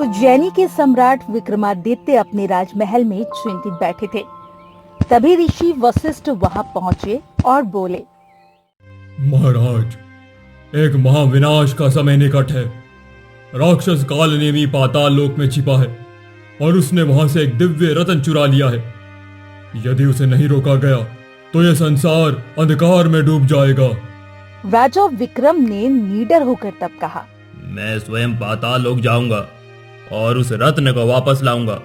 उज्जैनी के सम्राट विक्रमादित्य अपने राजमहल में चिंतित बैठे थे। तभी ऋषि वशिष्ठ वहां पहुंचे और बोले, महाराज, एक महाविनाश का समय निकट है। राक्षस कालनेमी पाताल लोक में छिपा है और उसने वहां से एक दिव्य रत्न चुरा लिया है। यदि उसे नहीं रोका गया तो यह संसार अंधकार में डूब जाएगा। राजा विक्रम ने निडर होकर तब कहा, मैं स्वयं पाताल लोक जाऊंगा और उस रत्न को वापस लाऊंगा।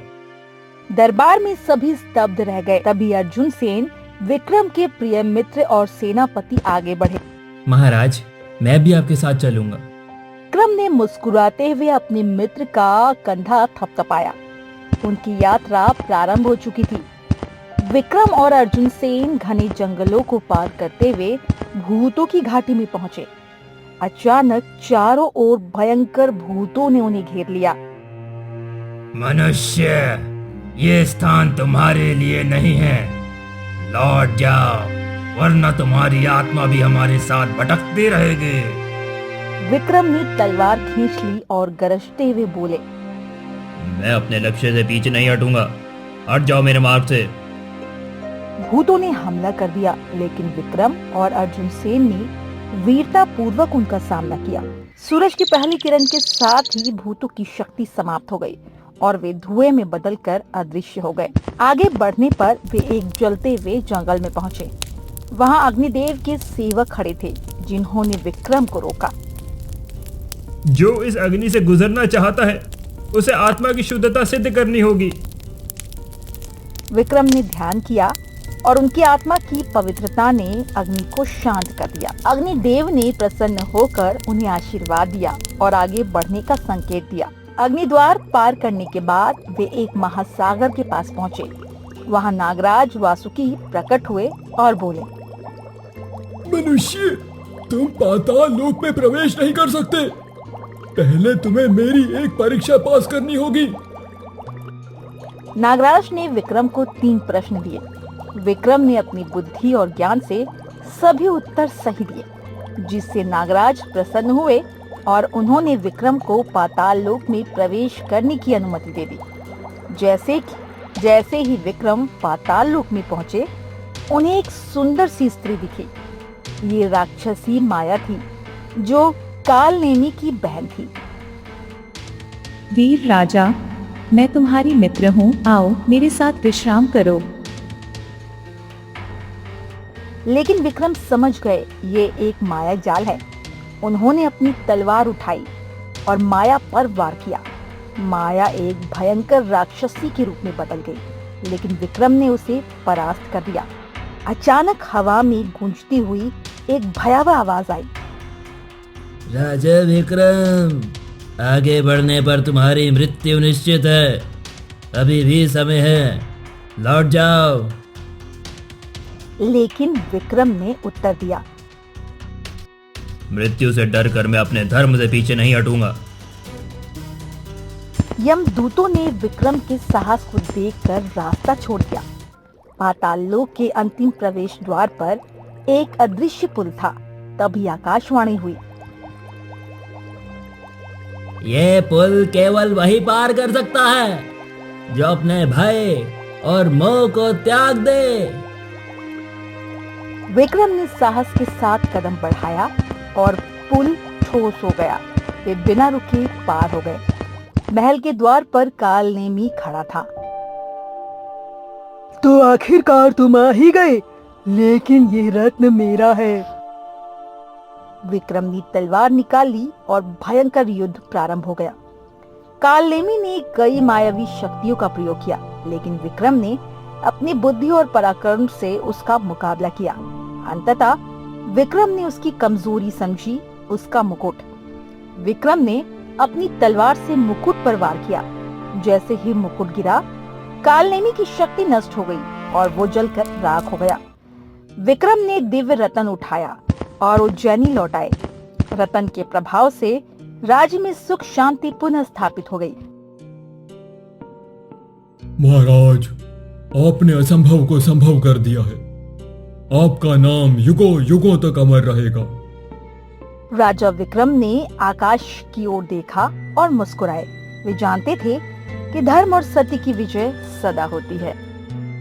दरबार में सभी स्तब्ध रह गए। तभी अर्जुन सेन, विक्रम के प्रिय मित्र और सेनापति आगे बढ़े। महाराज, मैं भी आपके साथ चलूंगा। विक्रम ने मुस्कुराते हुए अपने मित्र का कंधा थपथपाया। उनकी यात्रा प्रारंभ हो चुकी थी। विक्रम और अर्जुन सेन घने जंगलों को पार करते हुए भूतों की घाटी में पहुंचे। अचानक चारों ओर भयंकर भूतों ने उन्हें घेर लिया। मनुष्य, ये स्थान तुम्हारे लिए नहीं है। लौट जाओ, वरना तुम्हारी आत्मा भी हमारे साथ भटकती रहेगी। विक्रम ने तलवार खींच ली और गरजते हुए बोले, मैं अपने लक्ष्य से पीछे नहीं हटूंगा। हट जाओ मेरे मार्ग से। भूतों ने हमला कर दिया, लेकिन विक्रम और अर्जुन सेन ने वीरता पूर्वक उनका सामना किया। सूरज की पहली किरण के साथ ही भूतों की शक्ति समाप्त हो गई और वे धुएं में बदलकर अदृश्य हो गए। आगे बढ़ने पर वे एक जलते हुए जंगल में पहुंचे। वहां अग्निदेव के सेवक खड़े थे, जिन्होंने विक्रम को रोका। जो इस अग्नि से गुजरना चाहता है, उसे आत्मा की शुद्धता सिद्ध करनी होगी। विक्रम ने ध्यान किया और उनकी आत्मा की पवित्रता ने अग्नि को शांत कर दिया। अग्निदेव ने प्रसन्न होकर उन्हें आशीर्वाद दिया और आगे बढ़ने का संकेत दिया। अग्नि द्वार पार करने के बाद वे एक महासागर के पास पहुंचे। वहां नागराज वासुकी प्रकट हुए और बोले, मनुष्य, तुम पाताल लोक में प्रवेश नहीं कर सकते। पहले तुम्हें मेरी एक परीक्षा पास करनी होगी। नागराज ने विक्रम को 3 प्रश्न दिए। विक्रम ने अपनी बुद्धि और ज्ञान से सभी उत्तर सही दिए, जिससे नागराज प्रसन्न हुए और उन्होंने विक्रम को पाताल लोक में प्रवेश करने की अनुमति दे दी। जैसे ही विक्रम पाताल लोक में पहुंचे, उन्हें एक सुंदर सी स्त्री दिखी। ये राक्षसी माया थी, जो कालनेमी की बहन थी। वीर राजा, मैं तुम्हारी मित्र हूँ, आओ मेरे साथ विश्राम करो। लेकिन विक्रम समझ गए ये एक माया जाल है। उन्होंने अपनी तलवार उठाई और माया पर वार किया। माया एक भयंकर राक्षसी के रूप में बदल गई, लेकिन विक्रम ने उसे परास्त कर दिया। अचानक हवा में गूंजती हुई एक भयावह आवाज आई, राजा विक्रम, आगे बढ़ने पर तुम्हारी मृत्यु निश्चित है। अभी भी समय है, लौट जाओ। लेकिन विक्रम ने उत्तर दिया, मृत्यु से डर कर मैं अपने धर्म से पीछे नहीं हटूंगा। यमदूतों ने विक्रम के साहस को देखकर रास्ता छोड़ दिया। पाताल लोक के अंतिम प्रवेश द्वार पर एक अदृश्य पुल था। तभी आकाशवाणी हुई, ये पुल केवल वही पार कर सकता है जो अपने भय और मोह को त्याग दे। विक्रम ने साहस के साथ कदम बढ़ाया और पुल ठोस हो गया। वे बिना रुके पार हो गए। महल के द्वार पर कालनेमी खड़ा था। तो आखिरकार तुम आ ही गए, लेकिन ये रत्न मेरा है। विक्रम ने तलवार निकाली और भयंकर युद्ध प्रारंभ हो गया। कालनेमी ने कई मायावी शक्तियों का प्रयोग किया, लेकिन विक्रम ने अपनी बुद्धि और पराक्रम से उसका मुकाबला किया। अंततः विक्रम ने उसकी कमजोरी समझी, उसका मुकुट। विक्रम ने अपनी तलवार से मुकुट पर वार किया। जैसे ही मुकुट गिरा, कालनेमी की शक्ति नष्ट हो गई और वो जलकर राख हो गया। विक्रम ने दिव्य रत्न उठाया और उज्जैनी लौट आए। रत्न के प्रभाव से राज्य में सुख शांति पुनः स्थापित हो गई। महाराज, आपने असंभव को संभव कर दिया है। आपका नाम युगों युगों तक अमर रहेगा। राजा विक्रम ने आकाश की ओर देखा और मुस्कुराए। वे जानते थे कि धर्म और सत्य की विजय सदा होती है।